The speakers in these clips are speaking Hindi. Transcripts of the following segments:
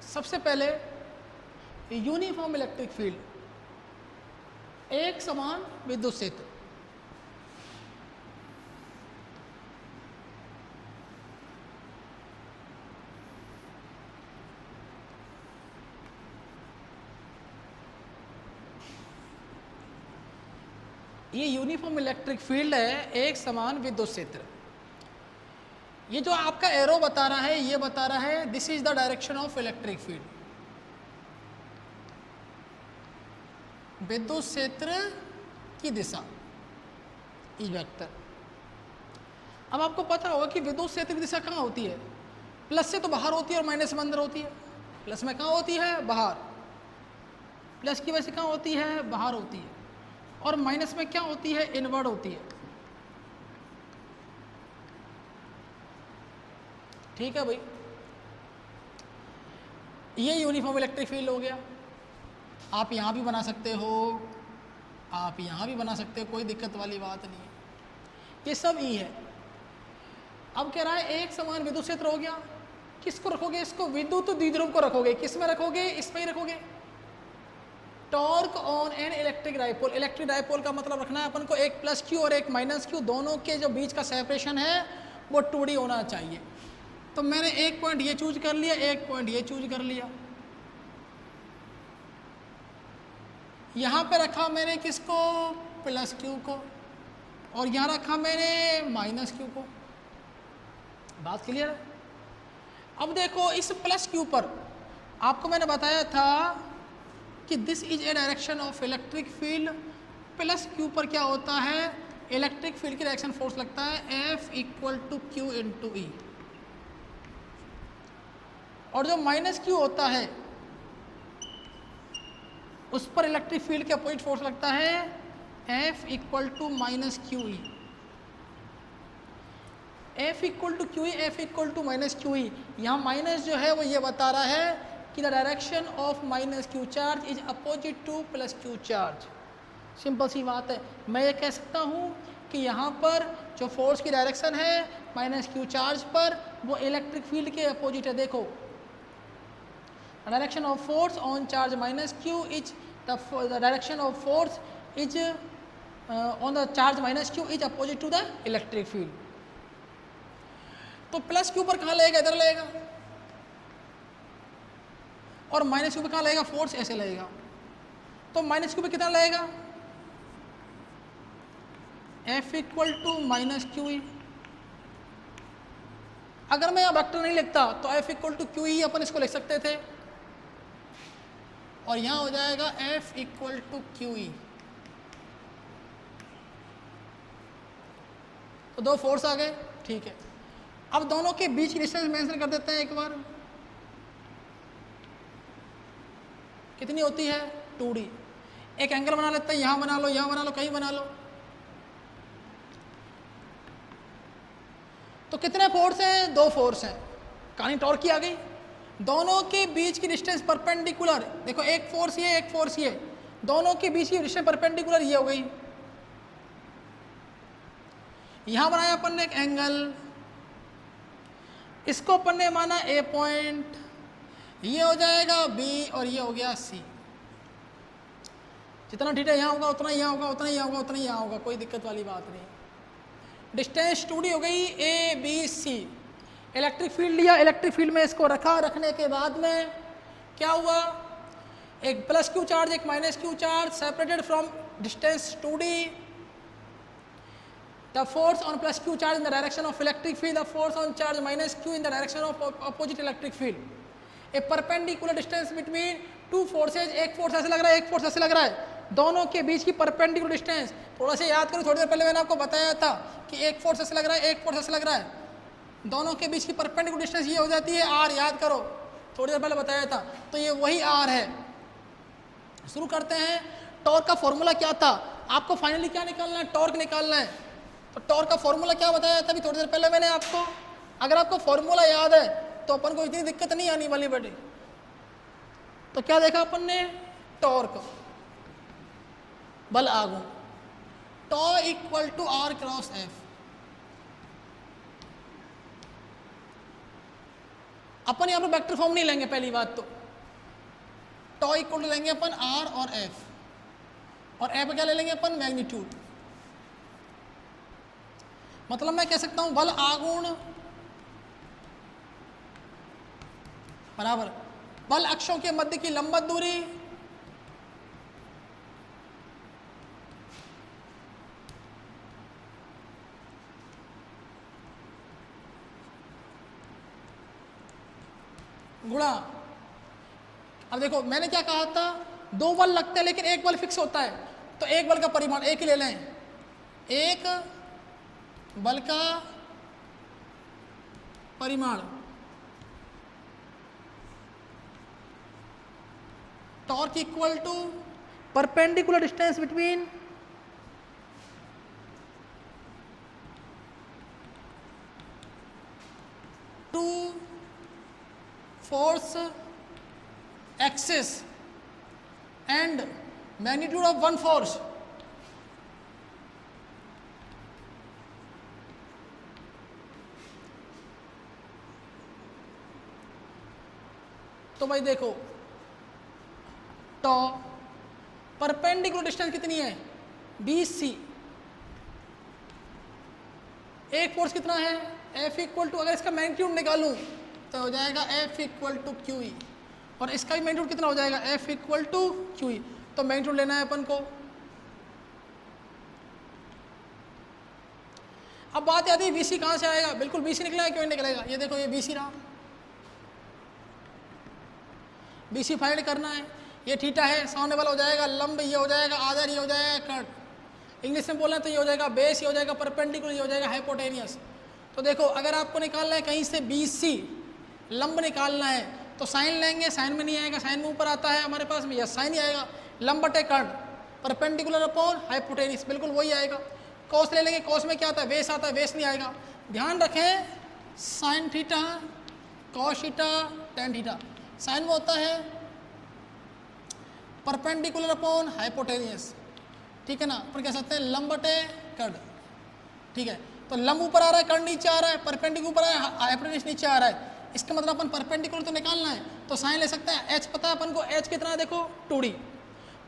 सबसे पहले यूनिफॉर्म इलेक्ट्रिक फील्ड, एक समान विद्युत क्षेत्र। ये यूनिफॉर्म इलेक्ट्रिक फील्ड है, एक समान विद्युत क्षेत्र। ये जो आपका एरो बता रहा है, ये बता रहा है this is the direction of electric field, विद्युत क्षेत्र की दिशा, ई वेक्टर। अब आपको पता होगा कि विद्युत क्षेत्र की दिशा कहाँ होती है, प्लस से तो बाहर होती है और माइनस में अंदर होती है। प्लस में कहाँ होती है, बाहर, प्लस की वजह से कहाँ होती है, बाहर होती है, और माइनस में क्या होती है, इनवर्ड होती है। ठीक है भाई, ये यूनिफॉर्म इलेक्ट्रिक फील्ड हो गया। आप यहाँ भी बना सकते हो, आप यहाँ भी बना सकते हो, कोई दिक्कत वाली बात नहीं है। ये सब ई है। अब कह रहा है एक समान विद्युत क्षेत्र हो गया। किसको रखोगे, इसको विद्युत द्विध्रुव को रखोगे। किस में रखोगे, इसमें ही रखोगे। Torque on an electric dipole, electric dipole का मतलब रखना है अपन को एक प्लस क्यू और एक माइनस क्यू, दोनों के जो बीच का सेपरेशन है वो 2D होना चाहिए। तो मैंने एक पॉइंट ये चूज कर लिया, एक पॉइंट ये चूज कर लिया। यहाँ पे रखा मैंने किसको, प्लस क्यू को, और यहाँ रखा मैंने माइनस क्यू को। बात क्लियर है। अब देखो इस प्लस क्यू पर आपको मैंने बताया था कि this is a direction of electric field. Plus Q पर क्या होता है, इलेक्ट्रिक फील्ड की डायरेक्शन फोर्स लगता है F equal to Q into E, और जो माइनस क्यू होता है उस पर इलेक्ट्रिक फील्ड के अपोजिट फोर्स लगता है F equal to minus Q E. F equal to Q E, F equal to minus Q E. यहाँ माइनस जो है वो ये बता रहा है कि the direction of minus Q charge is opposite to plus Q charge. Simple सी बात है। मैं ये कह सकता हूँ कि यहाँ पर जो फोर्स की डायरेक्शन है माइनस क्यू चार्ज पर, वो इलेक्ट्रिक फील्ड के अपोजिट है। देखो, direction of force on charge minus Q is the direction of force is on the charge minus Q is opposite to the electric field. तो प्लस क्यू पर कहाँ लगेगा, इधर लगेगा, और माइनस क्यू पे कहाँ लगेगा, फोर्स ऐसे लगेगा। तो माइनस क्यू पे कितना लगेगा, F equal to minus Q E. अगर मैं यहाँ वेक्टर नहीं लिखता तो F equal to Q E अपन इसको लिख सकते थे, और यहाँ हो जाएगा F equal to Q E. तो दो फोर्स आ गए। ठीक है, अब दोनों के बीच की डिस्टेंस मेंशन कर देते हैं एक बार। कितनी होती है, 2D। एक एंगल बना लेते हैं, यहां बना लो, यहां बना लो, कहीं बना लो। तो कितने फोर्स हैं, दो फोर्स हैं। कहानी टॉर्क की आ गई। दोनों के बीच की डिस्टेंस परपेंडिकुलर, देखो एक फोर्स ये, एक फोर्स ये, दोनों के बीच की डिस्टेंस परपेंडिकुलर ये हो गई। यहां बनाया अपन ने एक एंगल, इसको अपन ने माना A पॉइंट, ये हो जाएगा B और ये हो गया C। जितना थीटा यहाँ होगा उतना यहाँ होगा, उतना यहाँ होगा, उतना यहाँ होगा, कोई दिक्कत वाली बात नहीं। डिस्टेंस 2D हो गई, A B C। Electric field लिया, इलेक्ट्रिक फील्ड में इसको रखा, रखने के बाद में क्या हुआ, एक प्लस क्यू चार्ज एक minus Q charge separated from distance 2D। The force on plus q charge in the direction of electric field, the force on charge minus q in the direction of opposite electric field. A perpendicular distance between two forces, एक फोर्स ऐसे लग रहा है, एक फोर्स ऐसे लग रहा है, दोनों के बीच की परपेंडिकुलर डिस्टेंस। थोड़ा सा याद करो, थोड़ी देर पहले मैंने आपको बताया था कि एक फोर्स ऐसे लग रहा है, एक फोर्स ऐसे लग रहा है, दोनों के बीच की परपेंडिकुलर डिस्टेंस ये हो जाती है r। याद करो, थोड़ी देर पहले बताया था। तो ये वही r है। शुरू करते हैं। टॉर्क का फॉर्मूला क्या था, आपको फाइनली क्या निकालना है, टॉर्क निकालना है। तो टॉर्क का फॉर्मूला क्या बताया था अभी थोड़ी देर पहले मैंने आपको। अगर आपको फॉर्मूला याद है तो अपन को इतनी दिक्कत नहीं आनी वाली बेटे। तो क्या देखा अपन ने, टॉर्क बल आगू, tau equal to R cross F। अपन यहाँ पर वेक्टर फॉर्म नहीं लेंगे पहली बात तो, टॉ इक्वल टू लेंगे अपन आर और एफ, और एफ क्या ले लेंगे अपन मैग्नीट्यूड। मतलब मैं कह सकता हूं बल आगुण बराबर बल अक्षों के मध्य की लंबवत दूरी गुणा, अब देखो मैंने क्या कहा था, दो बल लगते हैं लेकिन एक बल फिक्स होता है, तो एक बल का परिमाण एक ही ले लें, एक बल का परिमाण torque equal to perpendicular distance between two force axis and magnitude of one force. तो भाई देखो टॉ परपेंडिकुलर डिस्टेंस कितनी है 20c, एक फोर्स कितना है F इक्वल टू, अगर इसका मैग्नीट्यूड निकालूं तो हो जाएगा F equal to Q E, और इसका भी मैग्नीट्यूड कितना हो जाएगा F equal to Q E. तो मैग्नीट्यूड लेना है अपन को। अब बात आती है BC कहाँ से आएगा, बिल्कुल BC निकलेगा, क्यों निकलेगा, ये देखो ये BC रहा, BC फाइंड करना है, ये थीटा है, सामने वाला हो जाएगा लंब, ये हो जाएगा आधार, ये हो जाएगा कर्ण, इंग्लिश में बोलना है तो ये हो जाएगा बेस, ये हो जाएगा परपेंडिकुलर, ये हो जाएगा हाइपोटेनियस। तो देखो अगर आपको निकालना है कहीं से BC लंब निकालना है तो साइन लेंगे, साइन में नहीं आएगा, साइन में ऊपर आता है हमारे पास में, यस साइन ही आएगा, लंब बटे कर्ण, परपेंडिकुलर अपॉन हाइपोटेनियस, बिल्कुल वही आएगा। कॉस ले लेंगे, कॉस में क्या आता है बेस आता है, बेस नहीं आएगा। ध्यान रखें sine theta cos theta tan theta, sine में होता है परपेंडिकुलर अपॉन हाइपोटेनियस, ठीक है ना, अपन कह सकते हैं लंब बटे कर्ण, ठीक है। तो लंब ऊपर आ रहा है, कर्ण नीचे आ रहा है, परपेंडिकुलर ऊपर आ रहा है, हाइपोटेनियस नीचे आ रहा है, इसका मतलब अपन परपेंडिकुलर तो निकालना है, तो साइन ले सकते हैं। एच पता है अपन को, एच कितना है देखो 2d,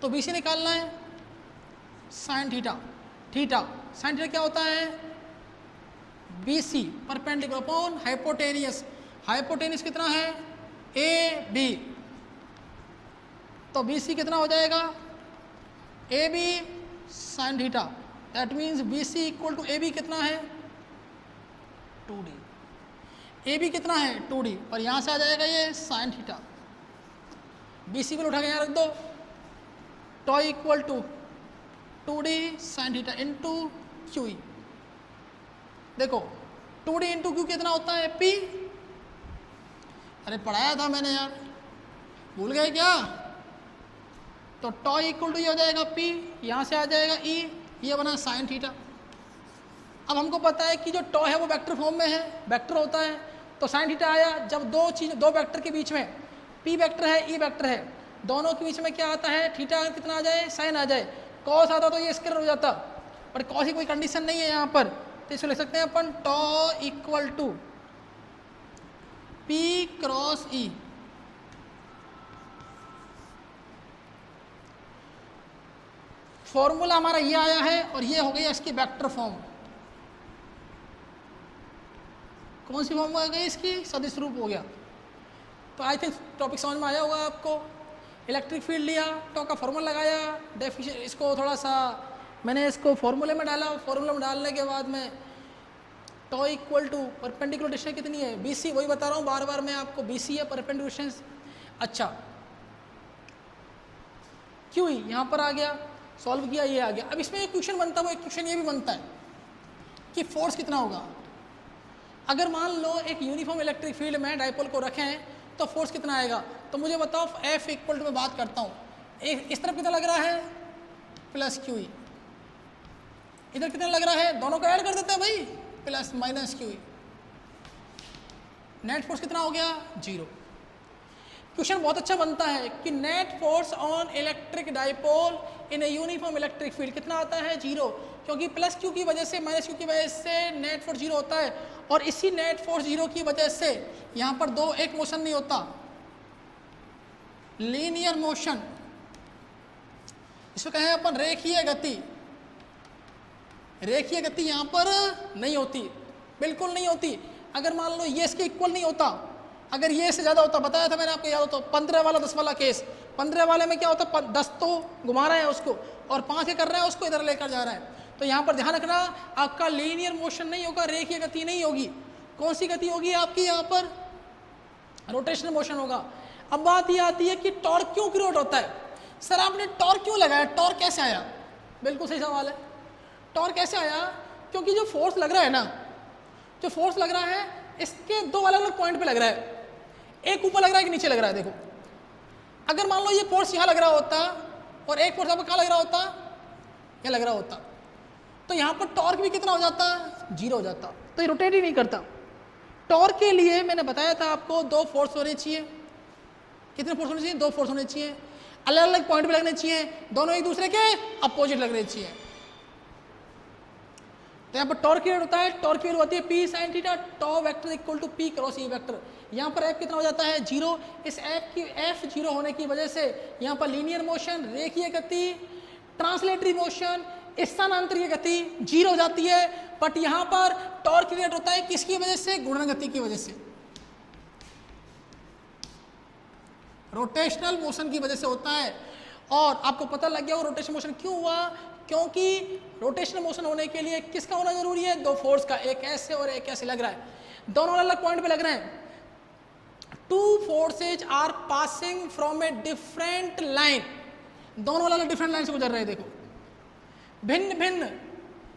तो BC निकालना है sine theta, theta sine theta क्या होता है BC perpendicular upon hypotenuse, hypotenuse कितना है AB, तो BC कितना हो जाएगा AB sine theta, that means BC equal to AB कितना है 2d, AB कितना है 2d, और यहाँ से आ जाएगा ये साइन थीटा, BC को उठा के यहाँ रख दो, tau equal to 2d sine theta into Q E. देखो 2d इंटू क्यू कितना होता है P, अरे पढ़ाया था मैंने यार, भूल गए क्या, तो टॉ इक्वल टू ये हो जाएगा P, यहाँ से आ जाएगा E, ये बना साइन थीटा। अब हमको पता है कि जो टॉ है वो वेक्टर फॉर्म में है, वेक्टर होता है, तो साइन थीटा आया जब दो वेक्टर के बीच में P वेक्टर है E वेक्टर है, दोनों के बीच में क्या आता है थीटा कितना आ जाए साइन आ जाए, कॉस आता तो ये स्क्वायर हो जाता, पर कॉस की कोई कंडीशन नहीं है यहाँ पर, तो इसको लिख सकते हैं अपन tau equal to P cross E। Formula हमारा ये आया है और ये हो गई इसकी वेक्टर फॉर्म। कौन सी फॉर्म आ गई इसकी, सदिश रूप हो गया। तो आई थिंक टॉपिक समझ में आया होगा आपको। इलेक्ट्रिक फील्ड लिया, टॉ का फॉर्मूला लगाया, डेफिनेशन इसको थोड़ा सा मैंने इसको फॉर्मूले में डाला, फॉर्मूले में डालने के बाद में टॉ इक्वल टू परपेंडिकुलर डिस्टेंस कितनी है BC, वही बता रहा हूँ बार बार मैं आपको, BC है परपेंडिकुलर डिस्टेंस। अच्छा क्यों ही यहाँ पर आ गया, सॉल्व किया, ये आ गया। अब इसमें एक क्वेश्चन बनता है, वो एक क्वेश्चन ये भी बनता है कि फोर्स कितना होगा। अगर मान लो एक यूनिफॉर्म इलेक्ट्रिक फील्ड में डाइपोल को रखें तो फोर्स कितना आएगा, तो मुझे बताओ F इक्वल टू, मैं बात करता हूँ, इस तरफ कितना लग रहा है प्लस क्यू ई, इधर कितना लग रहा है, दोनों को ऐड कर देते हैं भाई, प्लस माइनस क्यू ई, नेट फोर्स कितना हो गया 0। क्वेश्चन बहुत अच्छा बनता है कि net force on electric dipole in a uniform electric field कितना आता है 0, क्योंकि प्लस क्यू की वजह से माइनस क्यू की वजह से नेट फोर्स 0 होता है, और इसी नेट फोर्स जीरो की वजह से यहां पर दो एक मोशन नहीं होता, लीनियर मोशन, इसको कहें अपन रेखीय गति। रेखीय गति यहां पर नहीं होती, बिल्कुल नहीं होती। अगर मान लो ये इसके इक्वल नहीं होता, अगर ये से ज्यादा होता, बताया था मैंने आपको, याद हो तो 15 वाला 10 वाला केस, 15 वाले में क्या होता, 10 तो घुमा रहा है उसको और 5 कर रहा है उसको इधर लेकर जा रहा है। तो यहां पर ध्यान रखना, आपका लीनियर मोशन नहीं होगा, रेखीय गति नहीं होगी। कौन सी गति होगी आपकी, यहां पर रोटेशनल मोशन होगा। अब बात ये आती है कि टॉर्क क्यों क्रिएट होता है। सर आपने टॉर्क क्यों लगाया, टॉर्क कैसे आया, बिल्कुल सही सवाल है। टॉर्क कैसे आया, क्योंकि जो फोर्स लग रहा है ना, जो फोर्स लग रहा है इसके दो अलग अलग पॉइंट पे लग रहा है, एक ऊपर लग रहा है कि नीचे लग रहा है। देखो अगर मान लो ये फोर्स यहाँ लग रहा होता और एक फोर्स आपको कहाँ लग रहा होता, यहाँ लग रहा होता, तो यहाँ पर टॉर्क भी कितना हो जाता, 0 हो जाता, तो ये रोटेट ही नहीं करता। टॉर्क के लिए मैंने बताया था आपको दो फोर्स होने चाहिए। कितने फोर्स होने चाहिए, दो फोर्स होने चाहिए, अलग अलग पॉइंट पे लगने चाहिए, दोनों एक दूसरे के अपोजिट लगने चाहिए। तो यहाँ पर टॉर्क क्रिएट होता है, टॉर्क की वैल्यू होती है P sin theta, tau vector equal to P cross E vector. यहाँ पर F कितना हो जाता है, 0। इस F 0 होने की वजह से यहाँ पर लीनियर मोशन, रेखीय गति, ट्रांसलेटरी मोशन, स्थानांतरीय गति 0 हो जाती है। बट यहाँ पर टॉर्क क्रिएट होता है किसकी वजह से, गुणन गति की वजह से, रोटेशनल मोशन की वजह से होता है। और आपको पता लग गया वो रोटेशनल मोशन क्यों हुआ, क्योंकि रोटेशनल मोशन होने के लिए किसका होना जरूरी है, दो फोर्स का, एक ऐसे और एक ऐसे लग रहा है, दोनों अलग अलग पॉइंट पे लग रहे हैं। Two forces are passing from a different line, दोनों अलग अलग डिफरेंट लाइन से गुजर रहे हैं। देखो भिन्न भिन्न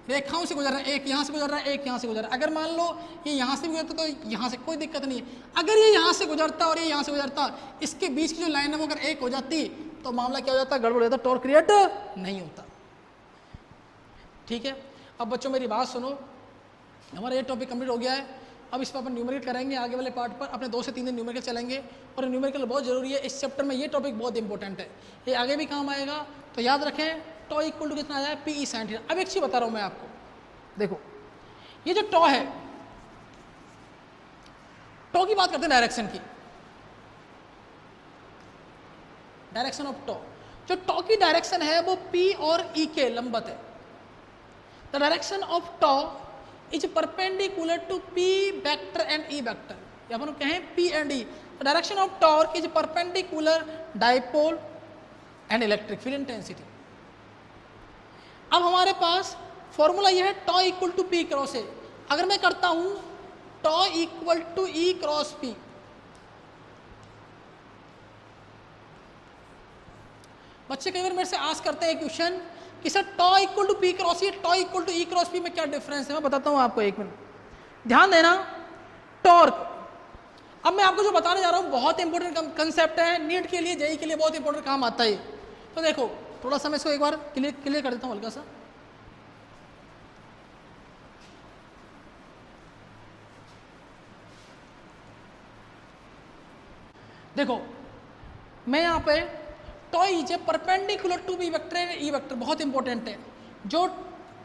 रेखाओं से गुजर रहे हैं, एक यहाँ से गुजर रहा है, एक यहाँ से गुजर रहा है। अगर मान लो ये यहाँ से गुजरता तो यहाँ से कोई दिक्कत नहीं है, अगर ये यहाँ से गुजरता और ये यहाँ से गुजरता, इसके बीच की जो लाइन है वो अगर एक हो जाती तो मामला क्या हो जाता, गड़बड़ हो जाता, टॉर्क क्रिएट नहीं होता। ठीक है, अब बच्चों मेरी बात सुनो, हमारा ये टॉपिक कंप्लीट हो गया है। अब इस पर अपन न्यूमेरिकल करेंगे, आगे वाले पार्ट पर अपने 2 से 3 दिन न्यूमेरिकल चलेंगे, और न्यूमेरिकल बहुत जरूरी है इस चैप्टर में, ये टॉपिक बहुत इंपॉर्टेंट है, ये आगे भी काम आएगा। तो याद रखें टॉ इक्वल टू कितना आ जाए, P sin थीटा। अब एक चीज बता रहा हूं मैं आपको, देखो ये जो टॉ है, टॉ की बात करते हैं डायरेक्शन की, डायरेक्शन ऑफ टॉ। जो टॉ की डायरेक्शन है वो P और E के लंबवत है। The direction of tau is perpendicular to P vector and E vector, या अपन कहें P and E। The direction of torque is perpendicular dipole and electric field intensity. अब हमारे पास फॉर्मूला यह है tau equal to P cross A. अगर मैं करता हूं tau equal to E cross P, बच्चे कई बार मेरे से आस्क करते हैं क्वेश्चन कि sir tau equal to P cross E, tau equal to E cross P में क्या डिफरेंस है। मैं बताता हूं आपको, एक मिनट ध्यान देना। टॉर्क, अब मैं आपको जो बताने जा रहा हूं बहुत इंपॉर्टेंट कंसेप्ट है, नीट के लिए, जेई के लिए बहुत इंपॉर्टेंट काम आता है। तो देखो थोड़ा सा मैं इसको एक बार क्लियर कर देता हूं हल्का सा। देखो मैं यहाँ पे tau is perpendicular to B vector and E vector, बहुत इंपॉर्टेंट है। जो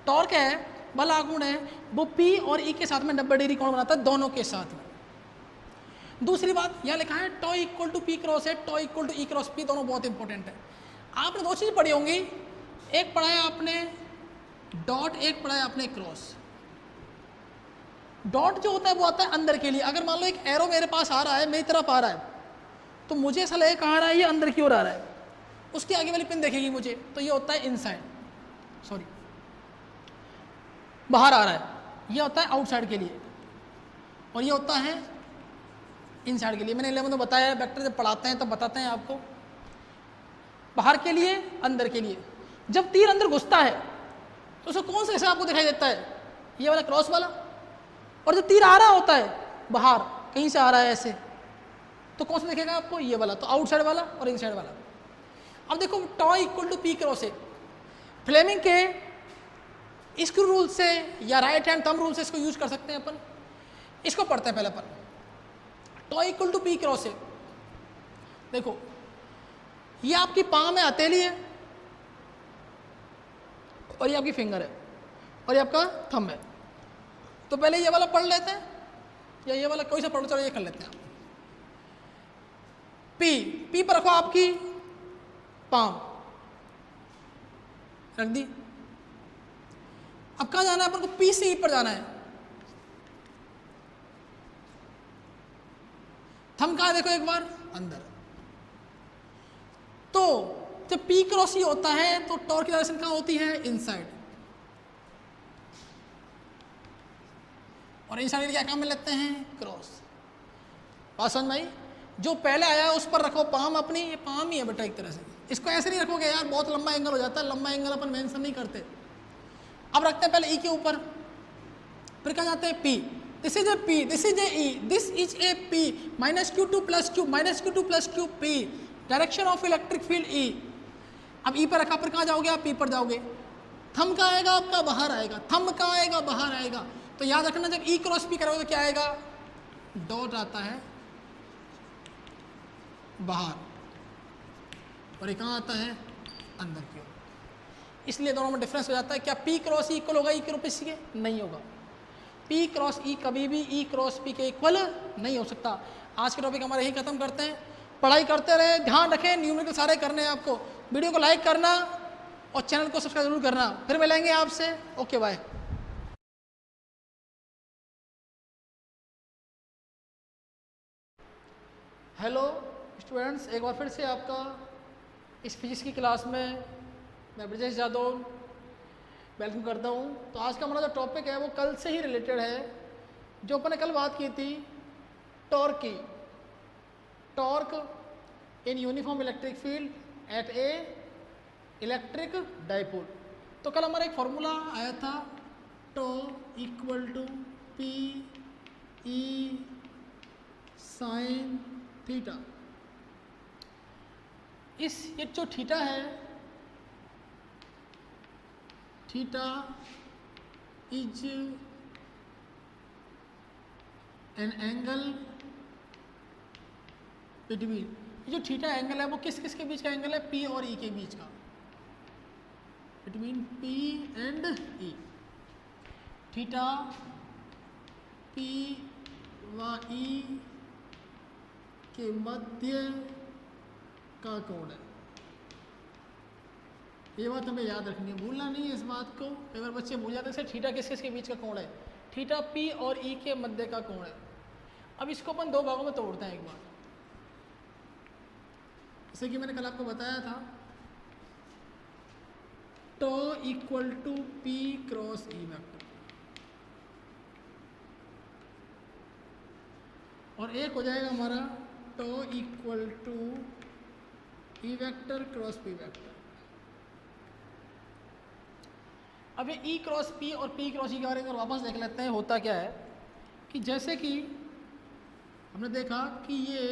टॉर्क है बल आघूर्ण है वो P और E के साथ में 90 डिग्री कोण बनाता है, दोनों के साथ में। दूसरी बात यहाँ लिखा है tau equal to P cross है, tau equal to E cross P, दोनों बहुत इंपॉर्टेंट है। आपने दो चीज पढ़ी होंगी, एक पढ़ा है आपने डॉट, एक पढ़ा है आपने क्रॉस। डॉट जो होता है वो आता है अंदर के लिए। अगर मान लो एक एरो मेरे पास आ रहा है, मेरी तरफ आ रहा है, तो मुझे ऐसा लगेगा कहाँ आ रहा है, ये अंदर की ओर आ रहा है, उसकी आगे वाली पिन देखेगी मुझे, तो ये होता है इनसाइड, सॉरी बाहर आ रहा है, ये होता है आउटसाइड के लिए, और ये होता है इनसाइड के लिए। मैंने 11 में बताया, वेक्टर जब पढ़ाते हैं तब बताते हैं आपको, बाहर के लिए, अंदर के लिए। जब तीर अंदर घुसता है तो उसको कौन सा हिस्सा आपको दिखाई देता है, ये वाला क्रॉस वाला, और जब तीर आ रहा होता है बाहर कहीं से आ रहा है ऐसे, तो कौन सा दिखेगा आपको, ये वाला, तो आउटसाइड वाला और इनसाइड वाला। अब देखो टॉ इक्वल टू P क्रॉस है, फ्लेमिंग के स्क्रू रूल से या राइट हैंड थंब रूल से इसको यूज कर सकते हैं अपन। इसको पढ़ते हैं पहले अपन, tau equal to P cross है। देखो ये आपकी पाम है, हथेली है, और ये आपकी फिंगर है, और ये आपका थंब है। तो पहले ये वाला पढ़ लेते हैं, या ये वाला कोई सा पढ़ो, चलो ये कर लेते हैं। पी पर रखो आपकी पाम, रख दी। अब कहाँ जाना है अपन को? पी से ई पर जाना है। थंब कहाँ है देखो एक बार, अंदर। तो जब पी क्रॉस ई होता है तो टॉर्क की डायरेक्शन कहाँ होती है? इनसाइड। और इनसाइड क्या काम में लेते हैं? क्रॉस। बात समझ में आई? जो पहले आया उस पर रखो पाम अपनी, ये पाम ही है बेटा एक तरह से। इसको ऐसे नहीं रखोगे यार, बहुत लंबा एंगल हो जाता है, लंबा एंगल अपन मेंशन नहीं करते। अब रखते हैं पहले ई के ऊपर, फिर कहाँ जाते हैं? P. This is A P, this is A E, this is A P minus Q to plus Q, minus Q to plus Q P, direction of electric field E. अब ई पर रखा, पर कहाँ जाओगे आप? पी पर जाओगे। थंब कहाँ आएगा आपका? बाहर आएगा। थंब कहाँ आएगा? बाहर आएगा। तो याद रखना जब ई क्रॉस पी करोगे तो क्या आएगा? डॉट आता है बाहर, और ये कहाँ आता है? अंदर की ओर। इसलिए दोनों में डिफरेंस हो जाता है। क्या पी क्रॉस ई इक्वल होगा ई क्रॉस पी के? नहीं होगा। पी क्रॉस ई कभी भी ई क्रॉस पी के इक्वल नहीं हो सकता। आज के टॉपिक हमारे यही खत्म करते हैं। पढ़ाई करते रहे, ध्यान रखें, न्यूमेरिकल सारे करने हैं आपको। वीडियो को लाइक करना और चैनल को सब्सक्राइब जरूर करना। फिर मिलेंगे आपसे। Okay bye. हेलो स्टूडेंट्स, एक बार फिर से आपका इस फिजिक्स की क्लास में मैं ब्रजेश यादव वेलकम करता हूँ। तो आज का हमारा जो टॉपिक है वो कल से ही रिलेटेड है, जो अपन ने कल बात की थी टॉर्क की। Torque in uniform electric field at a electric dipole. तो कल हमारा एक फॉर्मूला आया था, tau equal to P E sine theta. इस ये जो थीटा है, theta is an angle between, ये जो थीटा एंगल है वो किस किस के बीच का एंगल है? पी और ई के बीच का, between P and E. Theta P व ई के मध्य का कोण है। ये बात हमें याद रखनी है, भूलना नहीं है इस बात को। कई बार बच्चे भूल जाते हैं थीटा किस किस के बीच का कोण है। थीटा पी और ई के मध्य का कोण है। अब इसको अपन दो भागों में तोड़ते हैं एक बार। जैसे कि मैंने कल आपको बताया था, tau equal to P cross E vector, और एक हो जाएगा हमारा tau equal to E vector cross P vector. अब ये ई क्रॉस पी और पी क्रॉस ई के बारे में वापस देख लेते हैं। होता क्या है कि जैसे कि हमने देखा कि ये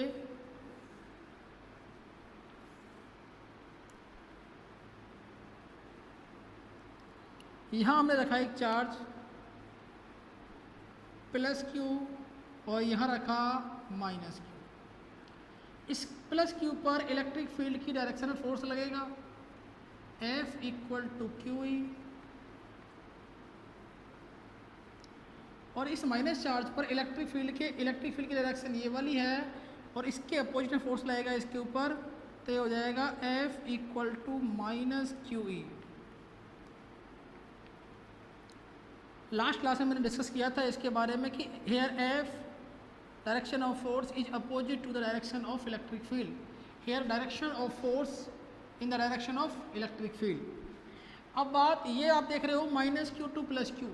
यहाँ हमने रखा एक चार्ज प्लस क्यू और यहाँ रखा माइनस क्यू। इस प्लस क्यू पर इलेक्ट्रिक फील्ड की डायरेक्शन में फोर्स लगेगा F equal to Q E, और इस माइनस चार्ज पर इलेक्ट्रिक फील्ड की डायरेक्शन ये वाली है, और इसके अपोजिट में फोर्स लगेगा इसके ऊपर, तो ये हो जाएगा F equal to minus Q E. Last class में मैंने डिस्कस किया था इसके बारे में कि here F direction of force is opposite to the direction of electric field. Here direction of force in the direction of electric field. अब बात ये आप देख रहे हो minus Q to plus Q,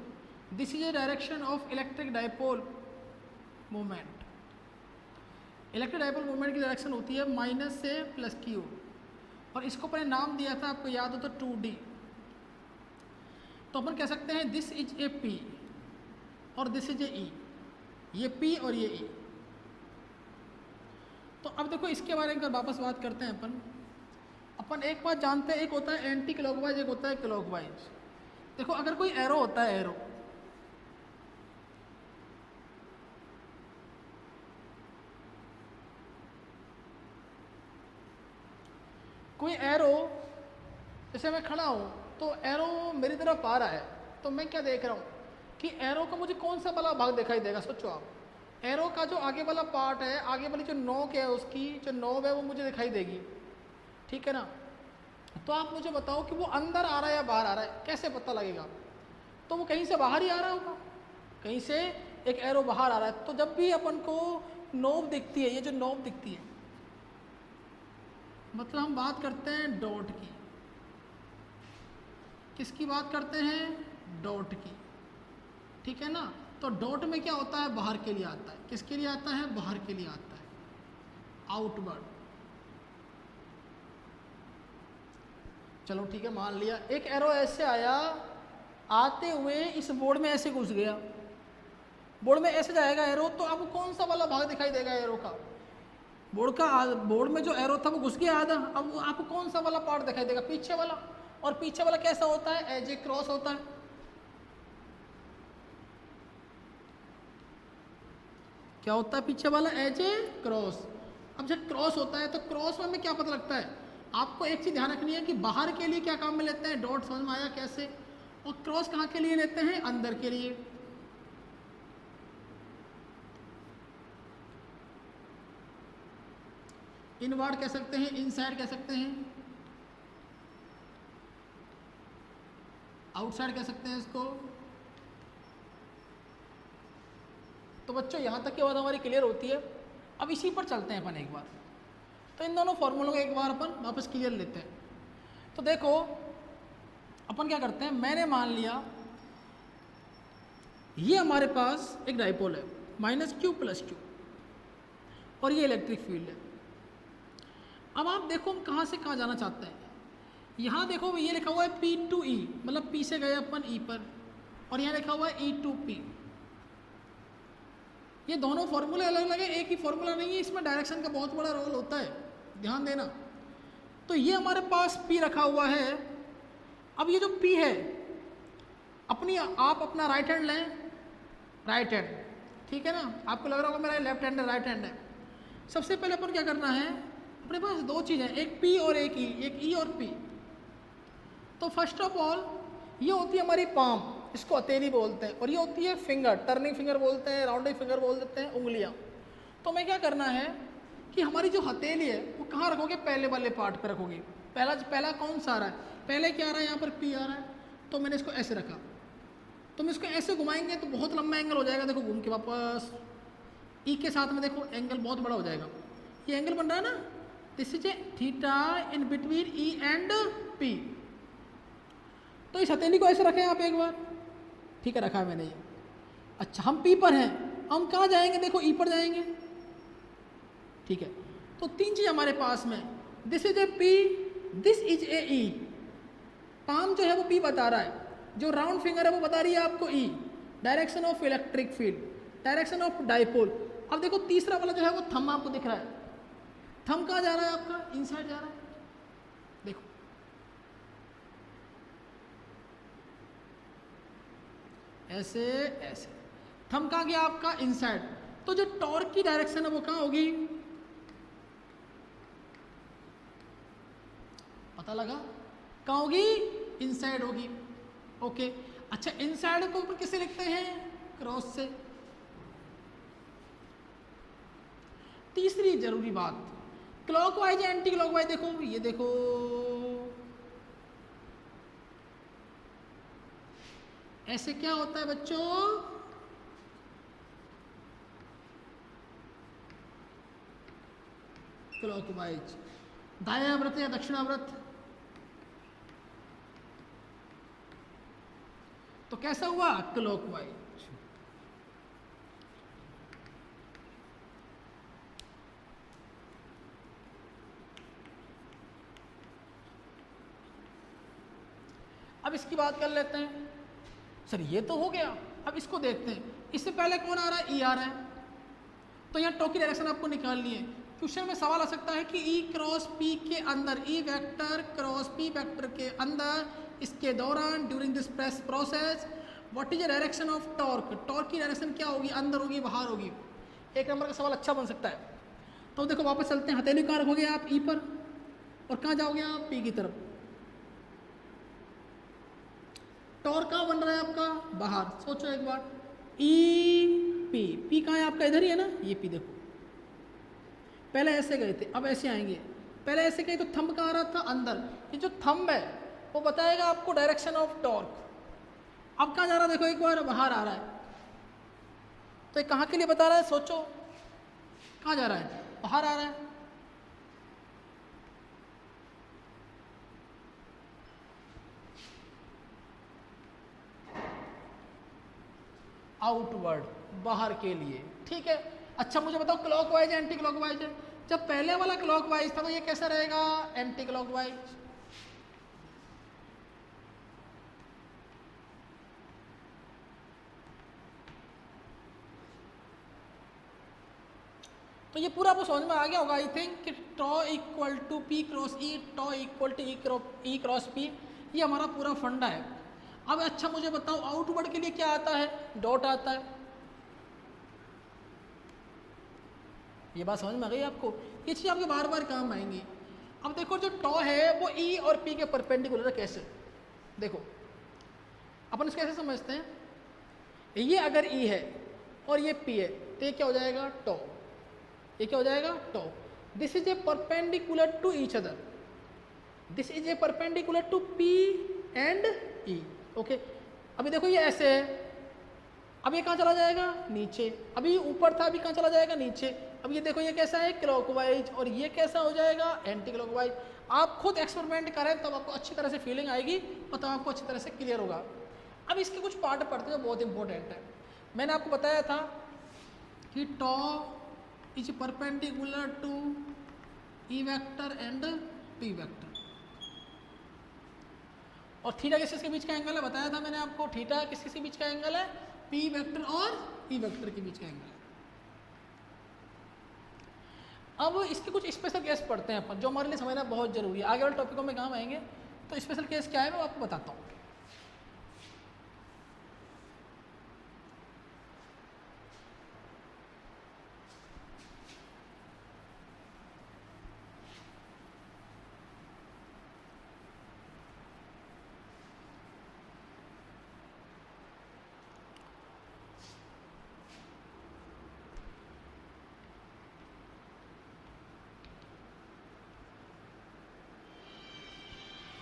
this is a direction of electric dipole movement. Electric dipole movement की डायरेक्शन होती है माइनस से प्लस क्यू, और इसको मैंने नाम दिया था आपको याद हो तो 2D। तो अपन कह सकते हैं दिस इज ए पी और दिस इज ए ई, ये पी और ये ई। तो अब देखो इसके बारे में वापस बात करते हैं अपन एक बात जानते हैं, एक होता है एंटी क्लॉकवाइज, एक होता है क्लॉकवाइज। देखो अगर कोई एरो होता है, एरो कोई एरो, जैसे मैं खड़ा हूं तो एरो मेरी तरफ आ रहा है, तो मैं क्या देख रहा हूं कि एरो का मुझे कौन सा वाला भाग दिखाई देगा? सोचो आप, एरो का जो आगे वाला पार्ट है, आगे वाली जो नोक है उसकी जो नोब है वो मुझे दिखाई देगी, ठीक है ना। तो आप मुझे बताओ कि वो अंदर आ रहा है या बाहर आ रहा है, कैसे पता लगेगा? तो वो कहीं से बाहर ही आ रहा होगा, कहीं से एक एरो बाहर आ रहा है। तो जब भी अपन को नोब दिखती है, ये जो नोब दिखती है, मतलब हम बात करते हैं डॉट की। किसकी बात करते हैं? डॉट की, ठीक है ना। तो डॉट में क्या होता है? बाहर के लिए आता है। किसके लिए आता है? बाहर के लिए आता है, आउटवर्ड। चलो ठीक है, मान लिया एक एरो ऐसे आया, आते हुए इस बोर्ड में ऐसे घुस गया, बोर्ड में ऐसे जाएगा एरो, तो अब कौन सा वाला भाग दिखाई देगा एरो का? बोर्ड में जो एरो था वो घुस गया आधा, अब आपको कौन सा वाला पार्ट दिखाई देगा? पीछे वाला। और पीछे वाला कैसा होता है? एज ए क्रॉस होता है। क्या होता है पीछे वाला? As a cross. अब जब क्रॉस होता है तो क्रॉस में हमें क्या पता लगता है? आपको एक चीज ध्यान रखनी है कि बाहर के लिए क्या काम में लेते हैं? डॉट, समझ में आया कैसे? और क्रॉस कहाँ के लिए लेते हैं? अंदर के लिए। इनवर्ड कह सकते हैं, इनसाइड कह सकते हैं, आउटसाइड कह सकते हैं इसको। तो बच्चों यहाँ तक की बात हमारी क्लियर होती है। अब इसी पर चलते हैं अपन एक बार, तो इन दोनों फॉर्मूलों को एक बार अपन वापस क्लियर लेते हैं। तो देखो अपन क्या करते हैं, मैंने मान लिया ये हमारे पास एक डाइपोल है, माइनस क्यू प्लस क्यू, और ये इलेक्ट्रिक फील्ड है। अब आप देखो हम कहाँ से कहाँ जाना चाहते हैं। यहाँ देखो ये लिखा हुआ है P to E, मतलब P से गए अपन E पर, और यहाँ लिखा हुआ है E to P। ये दोनों फॉर्मूले अलग अलग है, एक ही फॉर्मूला नहीं है, इसमें डायरेक्शन का बहुत बड़ा रोल होता है, ध्यान देना। तो ये हमारे पास P रखा हुआ है। अब ये जो P है, आप अपना राइट हैंड लें, राइट हैंड, ठीक है ना। आपको लग रहा होगा मेरा लेफ्ट हैंड है, राइट हैंड है। सबसे पहले अपन क्या करना है, अपने पास दो चीज़ है, एक P और एक E और P। तो फर्स्ट ऑफ ऑल ये होती है हमारी पाम, इसको हथेली बोलते हैं, और ये होती है फिंगर, टर्निंग फिंगर बोलते हैं, राउंडिंग फिंगर बोल देते हैं, उंगलियां। तो मैं क्या करना है कि हमारी जो हथेली है वो कहाँ रखोगे? पहले वाले पार्ट पे रखोगे। पहला कौन सा आ रहा है? पहले क्या आ रहा है? यहाँ पर P आ रहा है, तो मैंने इसको ऐसे रखा। तुम इसको ऐसे घुमाएंगे तो बहुत लंबा एंगल हो जाएगा, देखो घूम के वापस E के साथ में देखो एंगल बहुत बड़ा हो जाएगा। ये एंगल बन रहा है ना, this is A theta in between E and P। तो इस हथेली को ऐसे रखें आप एक बार, ठीक है, रखा है मैंने ये। अच्छा हम P पर हैं, हम कहाँ जाएंगे? देखो E पर जाएंगे, ठीक है। तो तीन चीज हमारे पास में, this is A P, this is A E। Palm जो है वो P बता रहा है, जो राउंड फिंगर है वो बता रही है आपको E। Direction of electric field, direction of dipole. अब देखो तीसरा वाला जो है वो थंब आपको दिख रहा है, थंब कहाँ जा रहा है आपका? इनसाइड जा रहा है, देखो ऐसे ऐसे, थंब कहाँ गया आपका? इनसाइड। तो जो टॉर्क की डायरेक्शन है वो कहाँ होगी? पता लगा कहाँ होगी? इनसाइड होगी। ओके, अच्छा इनसाइड को ऊपर किसे लिखते हैं? क्रॉस से। तीसरी जरूरी बात, क्लॉकवाइज एंटी क्लॉकवाइज। देखो ये देखो, ऐसे क्या होता है बच्चों? क्लॉकवाइज, दायाव्रत या दक्षिणाव्रत। तो कैसा हुआ? क्लॉकवाइज। अब इसकी बात कर लेते हैं। सर ये तो हो गया, अब इसको देखते हैं। इससे पहले कौन आ रहा है? E आ रहा है। तो यहाँ टॉर्क की डायरेक्शन आपको निकालनी है। क्वेश्चन में सवाल आ सकता है कि E क्रॉस P के अंदर, E vector cross P vector के अंदर, इसके दौरान during this press process what is the direction of torque? Torque की डायरेक्शन क्या होगी? अंदर होगी, बाहर होगी? एक नंबर का सवाल अच्छा बन सकता है। तो देखो वापस चलते हैं, हथेली कहाँ रखोगे आप? E पर, और कहाँ जाओगे आप? P की तरफ। टॉर्क कहाँ बन रहा है आपका? बाहर। सोचो एक बार, E पी, पी कहाँ है आपका, इधर ही है ना, ये पी देखो, पहले ऐसे गए थे अब ऐसे आएंगे, पहले ऐसे गए तो थंब कहाँ आ रहा था, अंदर, ये जो थंब है वो बताएगा आपको डायरेक्शन ऑफ टॉर्क। अब कहाँ जा रहा है देखो, एक बार बाहर आ रहा है, तो ये कहाँ के लिए बता रहा है, सोचो कहाँ जा रहा है, बाहर आ रहा है। आउटवर्ड, बाहर के लिए, ठीक है। अच्छा मुझे बताओ क्लॉकवाइज एंटी क्लॉकवाइज है, जब पहले वाला क्लॉकवाइज था तो ये कैसा रहेगा, एंटी क्लॉकवाइज। तो ये पूरा आपको समझ में आ गया होगा आई थिंक कि tau equal to P cross E, tau equal to E cross P, ये हमारा पूरा फंडा है। अब अच्छा मुझे बताओ आउटवर्ड के लिए क्या आता है, डॉट आता है। ये बात समझ में आ गई आपको, ये चीज़ आपके बार बार काम आएंगी। अब देखो जो टॉ है वो ई और पी के परपेंडिकुलर है, कैसे देखो अपन इसको कैसे समझते हैं, ये अगर ई है और ये पी है तो ये क्या हो जाएगा, टॉ, ये क्या हो जाएगा, tau. This is a perpendicular to each other, this is a perpendicular to P and E, okay. अभी देखो ये ऐसे है, अब ये कहाँ चला जाएगा, नीचे, अभी ऊपर था अभी कहाँ चला जाएगा, नीचे। अब ये देखो ये कैसा है, क्लॉकवाइज, और ये कैसा हो जाएगा, एंटी क्लॉकवाइज। आप खुद एक्सपेरिमेंट करें तब आपको अच्छी तरह से फीलिंग आएगी और तब आपको अच्छी तरह से क्लियर होगा। अब इसके कुछ पार्ट पढ़ते हैं जो बहुत इंपॉर्टेंट है। मैंने आपको बताया था कि tau is perpendicular to E vector and P vector, और थीटा किसके बीच का एंगल है, बताया था मैंने आपको, थीटा किसके बीच का एंगल है, पी वेक्टर और ई वेक्टर के बीच का एंगल है। अब इसके कुछ स्पेशल केस पढ़ते हैं अपन, जो हमारे लिए समझना बहुत जरूरी है, आगे वाले टॉपिकों में काम आएंगे। तो स्पेशल केस क्या है मैं आपको बताता हूँ।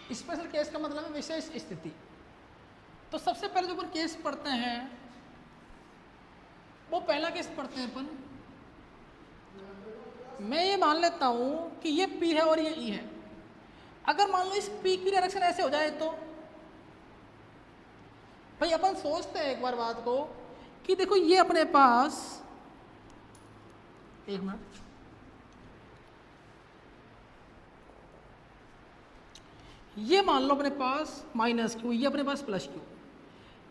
स्पेशल केस का मतलब है विशेष स्थिति। तो सबसे पहले जो अपन केस पढ़ते हैं वो पहला केस पढ़ते हैं अपन, मैं ये मान लेता हूं कि ये P है और ये E है। अगर मान लो इस P की डायरेक्शन ऐसे हो जाए तो भाई अपन सोचते हैं एक बार बात को कि देखो ये अपने पास, एक मिनट, ये मान लो अपने पास माइनस क्यू, ये अपने पास प्लस क्यू।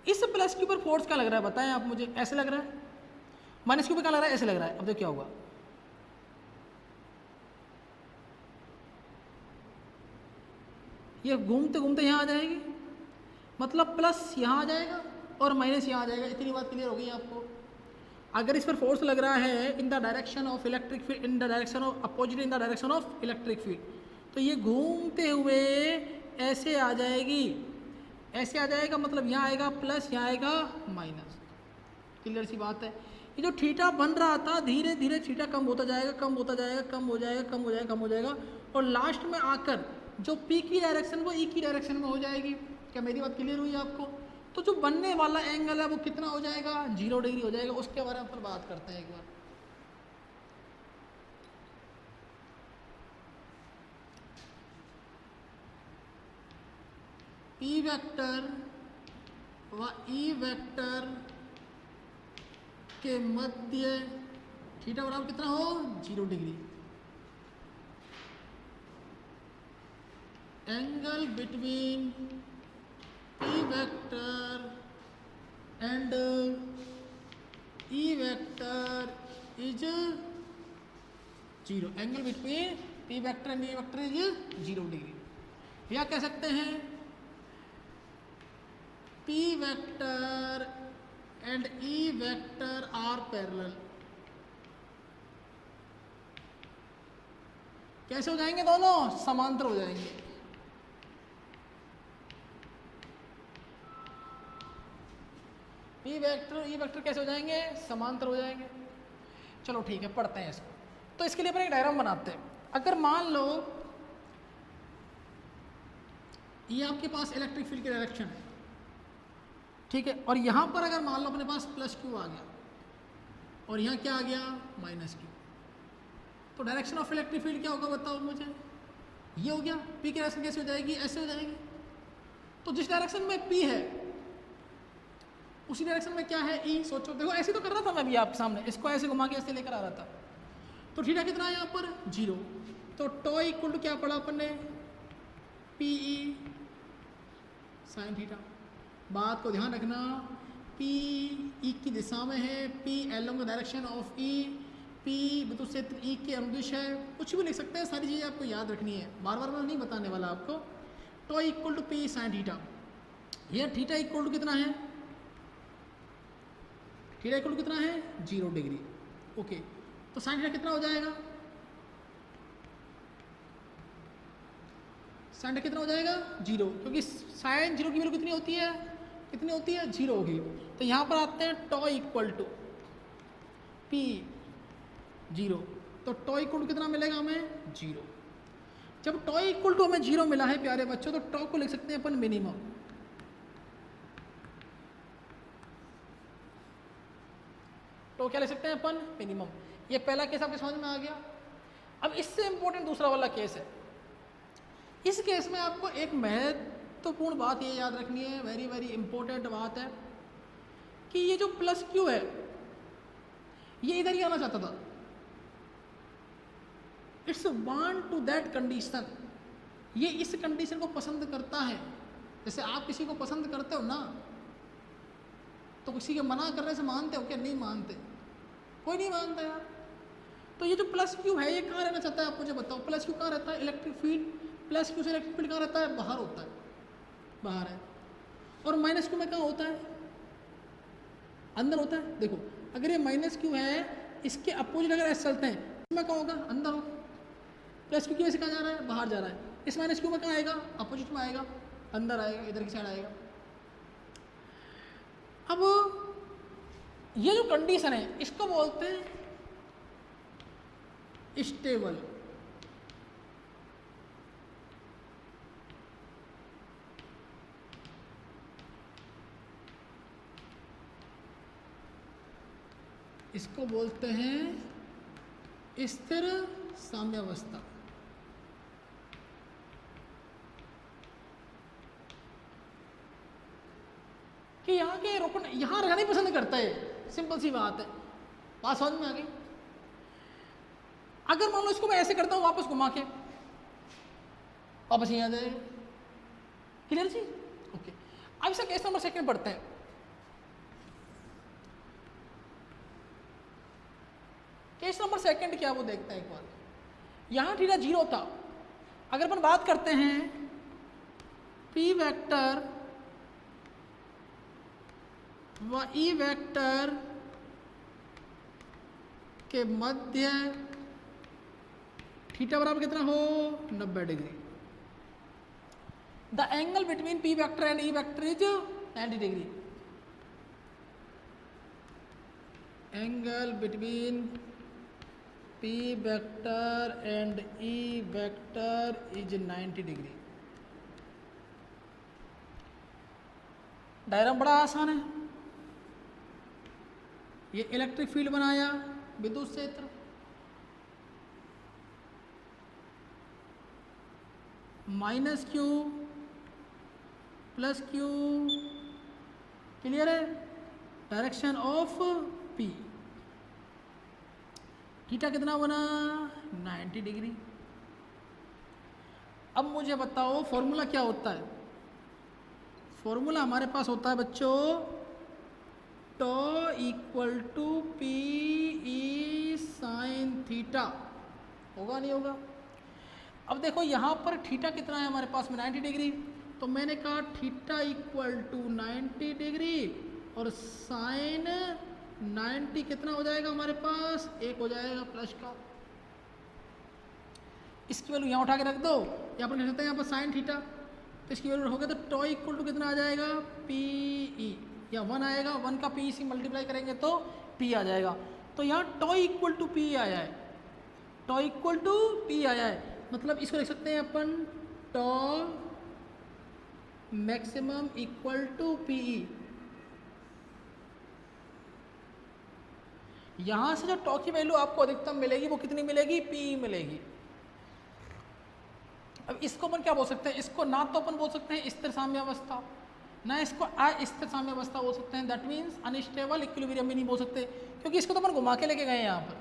इस प्लस क्यू पर फोर्स क्या लग रहा है बताएं आप मुझे, ऐसे लग रहा है, माइनस क्यू पे क्या लग रहा है, ऐसे लग रहा है। अब देखो क्या होगा, ये घूमते घूमते यहाँ आ जाएगी, मतलब प्लस यहाँ आ जाएगा और माइनस यहाँ आ जाएगा। इतनी बात क्लियर हो गई आपको। अगर इस पर फोर्स लग रहा है इन the direction of electric field, in the direction of opposite in the direction of electric field, तो ये घूमते हुए ऐसे आ जाएगी, ऐसे आ जाएगा, मतलब यहाँ आएगा प्लस, यहाँ आएगा माइनस। क्लियर सी बात है। ये जो थीटा बन रहा था धीरे धीरे थीटा कम होता जाएगा, कम होता जाएगा, कम हो जाएगा, कम हो जाएगा, कम हो जाएगा, और लास्ट में आकर जो पी की डायरेक्शन वो ई की डायरेक्शन में हो जाएगी। क्या मेरी बात क्लियर हुई आपको? तो जो बनने वाला एंगल है वो कितना हो जाएगा, 0 डिग्री हो जाएगा। उसके बारे में अपन बात करते हैं एक बार। पी वेक्टर व ई वेक्टर के मध्य थीटा बराबर कितना हो, 0 degree. Angle between P vector and E vector is 0। Angle between P vector and E vector is 0 degree. या कह सकते हैं P vector and E vector are parallel. कैसे हो जाएंगे दोनों, समांतर हो जाएंगे। P P vector E vector कैसे हो जाएंगे, समांतर हो जाएंगे। चलो ठीक है, पढ़ते हैं इसको। तो इसके लिए अपन एक डायग्राम बनाते हैं। अगर मान लो ये आपके पास इलेक्ट्रिक फील्ड की डायरेक्शन है, ठीक है, और यहाँ पर अगर मान लो अपने पास प्लस क्यू आ गया और यहाँ क्या आ गया, माइनस क्यू, तो डायरेक्शन ऑफ इलेक्ट्रिक फील्ड क्या होगा बताओ मुझे। ये हो गया, पी की डायरेक्शन कैसे हो जाएगी, ऐसे हो जाएगी। तो जिस डायरेक्शन में पी है उसी डायरेक्शन में क्या है, ई। सोचो, देखो ऐसे तो कर रहा था मैं भी आपके सामने, इसको ऐसे घुमा के ऐसे लेकर आ रहा था। तो थीटा कितना है यहाँ पर, 0। तो टॉ इक्वल टू क्या पढ़ा अपन ने, पी ई साइन थीटा। बात को ध्यान रखना, पी ई की दिशा में है, P along the direction of E, P विद्युत क्षेत्र ई के अनुदिश है। कुछ भी लिख सकते हैं, सारी चीज़ें आपको याद रखनी है, बार बार मैं नहीं बताने वाला आपको। Tau equal to P sine theta. ये थीटा इक्वल टू कितना है, थीटा इक्वल टू कितना है, 0 डिग्री। ओके, तो साइन थीटा कितना हो जाएगा, साइन थीटा कितना हो जाएगा, 0, क्योंकि साइन 0 की वैल्यू कितनी होती है, कितनी होती है, 0 होगी। तो यहाँ पर आते हैं टॉ इक्वल टू पी 0। तो टॉ इक्वल टू कितना मिलेगा हमें, 0। जब टॉ इक्वल टू हमें 0 मिला है प्यारे बच्चों, तो टॉ को लिख सकते हैं अपन मिनिमम। तो क्या लिख सकते हैं अपन, मिनिमम। ये पहला केस आपके समझ में आ गया। अब इससे इंपॉर्टेंट दूसरा वाला केस है। इस केस में आपको एक महत्वपूर्ण बात ये याद रखनी है, वेरी वेरी इंपॉर्टेंट बात है, कि ये जो प्लस क्यू है ये इधर ही आना चाहता था। It's want to that condition, ये इस कंडीशन को पसंद करता है। जैसे आप किसी को पसंद करते हो ना, तो किसी के मना करने से मानते हो क्या, नहीं मानते, कोई नहीं मानता यार। तो ये जो प्लस क्यू है ये कहाँ रहना चाहता है, आप मुझे बताओ। प्लस क्यू कहाँ रहता है, इलेक्ट्रिक फील्ड प्लस क्यू से इलेक्ट्रिक फील्ड कहाँ रहता है, बाहर होता है, बाहर है। और माइनस क्यू में कहाँ होता है, अंदर होता है। देखो अगर ये माइनस क्यू है, इसके अपोजिट अगर ऐसे चलते हैं, इसमें कहाँ होगा, अंदर होगा। प्लस क्यू की वजह से कहाँ जा रहा है, बाहर जा रहा है। इस माइनस क्यू में कहाँ आएगा, अपोजिट में आएगा, अंदर आएगा, इधर की साइड आएगा। अब ये जो कंडीशन है इसको बोलते हैं स्टेबल। इसको बोलते हैं स्थिर साम्यावस्था। कि यहाँ के रोकन यहाँ रहना ही पसंद करता है, सिंपल सी बात है। बात समझ में आ गई। अगर मान लो इसको मैं ऐसे करता हूँ, वापस घुमा के वापस यहाँ आ जाएगा। क्लियर जी, ओके। अब इसका केस नंबर सेकंड पढ़ते हैं। केस नंबर सेकंड क्या वो देखते हैं एक बार। यहाँ थीटा 0 था। अगर अपन बात करते हैं पी वेक्टर व ई वेक्टर के मध्य थीटा बराबर कितना हो, 90 degree. The angle between P vector and E vector is 90 degree. Angle between P vector and E vector is 90 degree. Diagram बड़ा आसान है। ये इलेक्ट्रिक फील्ड बनाया, विद्युत क्षेत्र, minus Q plus Q, clear है। डायरेक्शन ऑफ पी, थीटा कितना बना, 90 डिग्री। अब मुझे बताओ फॉर्मूला क्या होता है। फॉर्मूला हमारे पास होता है बच्चों, tau equal to P E sine theta. होगा नहीं होगा। अब देखो यहाँ पर थीटा कितना है हमारे पास में, 90 डिग्री। तो मैंने कहा थीटा इक्वल टू 90 डिग्री और साइन 90 कितना हो जाएगा हमारे पास, 1 हो जाएगा प्लस का। इसकी वैल्यू यहाँ उठा के रख दो, यहाँ पर लिखते हैं यहाँ पर साइन थीटा, तो इसकी वैल्यू रखोगे तो टॉ इक्वल टू कितना आ जाएगा, पी ई। या 1 आएगा, 1 का पी से मल्टीप्लाई करेंगे तो पी आ जाएगा। तो यहाँ टॉ इक्वल टू पी आया है, टॉ इक्वल टू पी आया है, मतलब इसको लिख सकते हैं अपन टॉ मैक्सिमम इक्वल टू पीई। यहां से जो टॉ की वैल्यू आपको अधिकतम मिलेगी वो कितनी मिलेगी, पीई मिलेगी। अब इसको अपन क्या बोल सकते हैं, इसको ना तो अपन बोल सकते हैं स्थिर साम्यावस्था, ना इसको अस्थिर साम्यावस्था बोल सकते हैं, दैट मीन्स अनस्टेबल इक्विलिब्रियम भी नहीं बोल सकते, क्योंकि इसको तो अपन घुमा के लेके गए हैं यहाँ पर।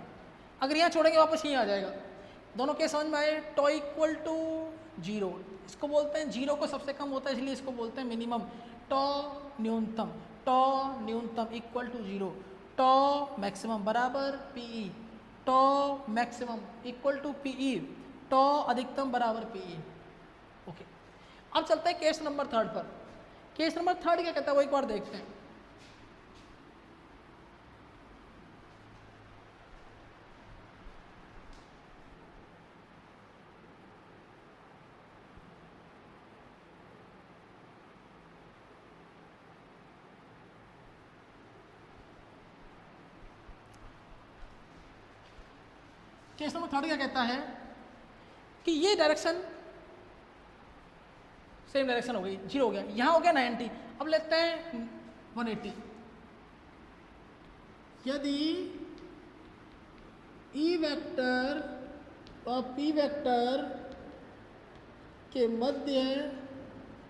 अगर यहाँ छोड़ेंगे वापस यहीं आ जाएगा। दोनों के समझ में आए, टॉ इक्वल टू 0, इसको बोलते हैं 0 को सबसे कम होता है इसलिए इसको बोलते हैं मिनिमम। टॉ न्यूनतम, टॉ न्यूनतम इक्वल टू 0, टॉ मैक्सिमम बराबर P E, tau maximum equal to P E, tau अधिकतम बराबर पीई। ओके, अब चलते हैं केस नंबर 3 पर। केस नंबर 3 क्या कहता है वो एक बार देखते हैं। केस नंबर 3 क्या कहता है कि ये डायरेक्शन सेम डायरेक्शन हो गई, 0 हो गया, यहाँ हो गया 90, अब लेते हैं 180। यदि ई वेक्टर और पी वेक्टर के मध्य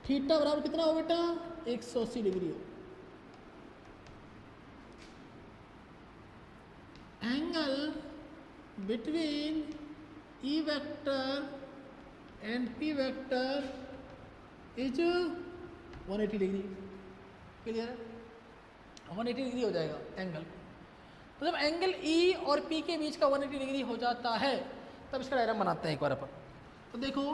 थीटा बराबर कितना हो बेटा, 180 डिग्री हो, angle between E vector and P vector is 180 degree. Clear है, 180 डिग्री हो जाएगा एंगल। तो जब एंगल E और P के बीच का 180 डिग्री हो जाता है तब इसका डायग्राम बनाते हैं एक बार अपन। तो देखो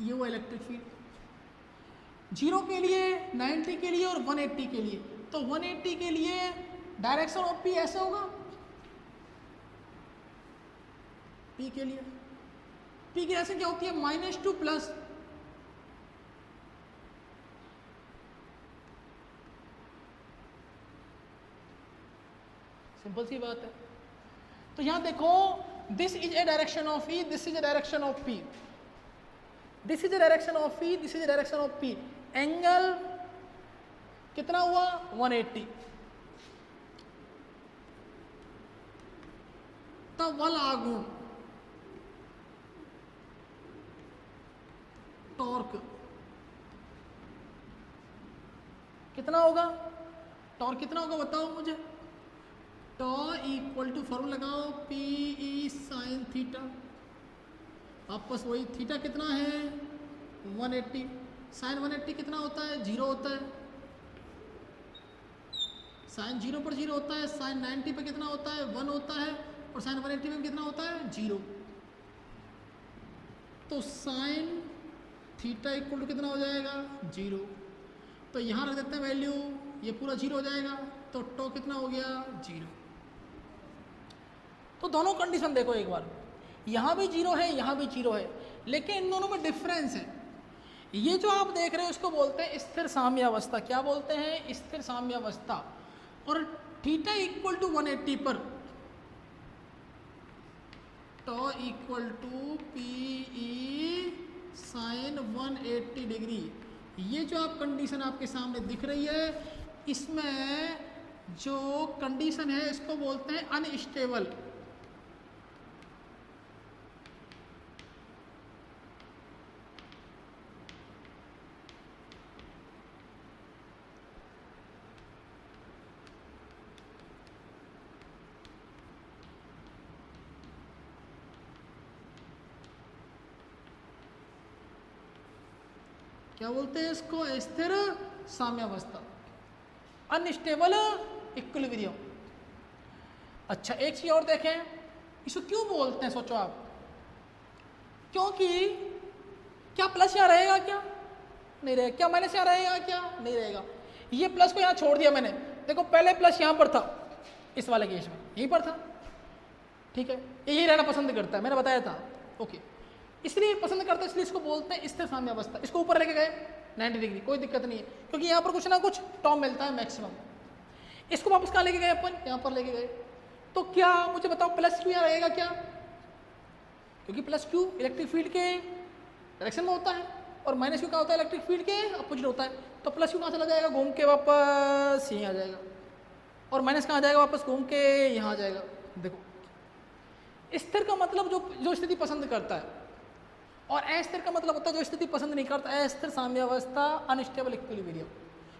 ये वो इलेक्ट्रिक फील्ड 0 के लिए, 90 के लिए और 180 के लिए। तो 180 के लिए डायरेक्शन ऑफ पी ऐसे होगा, पी के लिए पी की डायरेक्शन क्या होती है, -2 प्लस, सिंपल सी बात है। तो यहां देखो, this is a direction of E, this is a direction of P, this is a direction of E, this is a direction of P. Angle कितना हुआ, 180। तब बल आघूर्ण टॉर्क कितना होगा, टॉर्क कितना होगा बताओ मुझे। टॉ इक्वल टू फॉर्मूला लगाओ, पी ई साइन थीटा, आपस वही थीटा कितना है 180, साइन 180 कितना होता है, 0 होता है, साइन 0 पर 0 होता है, साइन 90 पर कितना होता है 1 होता है, और साइन 180 में कितना होता है 0। तो साइन थीटा इक्वल टू कितना हो जाएगा 0। तो यहाँ रख देते हैं वैल्यू, ये पूरा 0 हो जाएगा, तो टॉ कितना हो गया 0। तो दोनों कंडीशन देखो एक बार, यहाँ भी 0 है, यहाँ भी 0 है, लेकिन इन दोनों में डिफरेंस है। ये जो आप देख रहे हो इसको बोलते हैं स्थिर साम्यावस्था। क्या बोलते हैं, स्थिर साम्यावस्था। और थीटा इक्वल टू 180 पर tau equal to P E sine 180 degree, ये जो आप कंडीशन आपके सामने दिख रही है, इसमें जो कंडीशन है इसको बोलते हैं अनस्टेबल। क्या बोलते हैं इसको, स्थिर साम्यावस्था, अनस्टेबल इक्विलिब्रियम। अच्छा एक चीज और देखें, इसको क्यों बोलते हैं सोचो आप, क्योंकि क्या प्लस यहाँ रहेगा, क्या नहीं रहेगा, क्या माइनस यहाँ रहेगा, क्या नहीं रहेगा। ये प्लस को यहाँ छोड़ दिया मैंने, देखो पहले प्लस यहाँ पर था, इस वाले केस में यहीं पर था, ठीक है, यही रहना पसंद करता है, मैंने बताया था। ओके, इसलिए पसंद करता है, इसलिए इसको बोलते हैं स्थिर साम्यावस्था। इसको ऊपर लेके गए 90 डिग्री, कोई दिक्कत नहीं है क्योंकि यहाँ पर कुछ ना कुछ टर्म मिलता है मैक्सिमम। इसको वापस कहाँ लेके गए अपन, यहाँ पर लेके गए, तो क्या मुझे बताओ प्लस क्यू यहाँ रहेगा क्या, क्योंकि प्लस क्यू इलेक्ट्रिक फील्ड के डायरेक्शन में होता है और माइनस क्यू क्या होता है इलेक्ट्रिक फील्ड के अपोजिट होता है, तो प्लस क्यू कहाँ चला जाएगा, घूम के वापस यहीं आ जाएगा, और माइनस कहाँ जाएगा, वापस घूम के यहाँ आ जाएगा। देखो स्थिर का मतलब जो स्थिति पसंद करता है, और अस्थिर का मतलब होता है जो स्थिति पसंद नहीं करता, अस्थिर साम्यावस्था, अनस्टेबल इक्विलिब्रियम।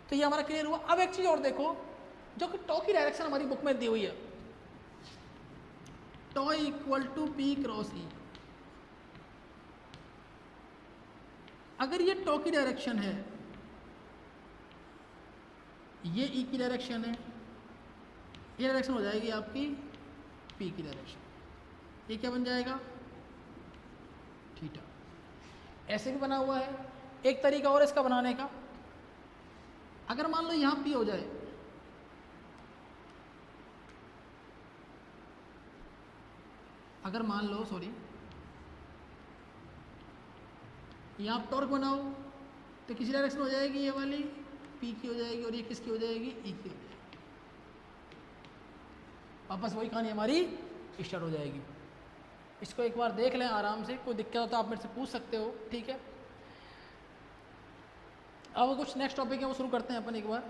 तो ये हमारा क्लियर हुआ। अब एक चीज और देखो, जो कि टॉ की डायरेक्शन हमारी बुक में दी हुई है, tau equal to P cross ई। अगर ये टॉ की डायरेक्शन है, ये ई की डायरेक्शन है, ये डायरेक्शन हो जाएगी आपकी पी की डायरेक्शन, ये क्या बन जाएगा, थीटा। ऐसे भी बना हुआ है। एक तरीका और इसका बनाने का, अगर मान लो यहां पी हो जाए, अगर मान लो सॉरी यहां टॉर्क बनाओ, तो किसी डायरेक्शन हो जाएगी, ये वाली पी की हो जाएगी, और ये किसकी हो जाएगी, ई की हो जाएगी। वापस वही कहानी हमारी स्टार्ट हो जाएगी। इसको एक बार देख लें आराम से, कोई दिक्कत हो तो आप मेरे से पूछ सकते हो, ठीक है। अब कुछ नेक्स्ट टॉपिक है वो शुरू करते हैं अपन एक बार।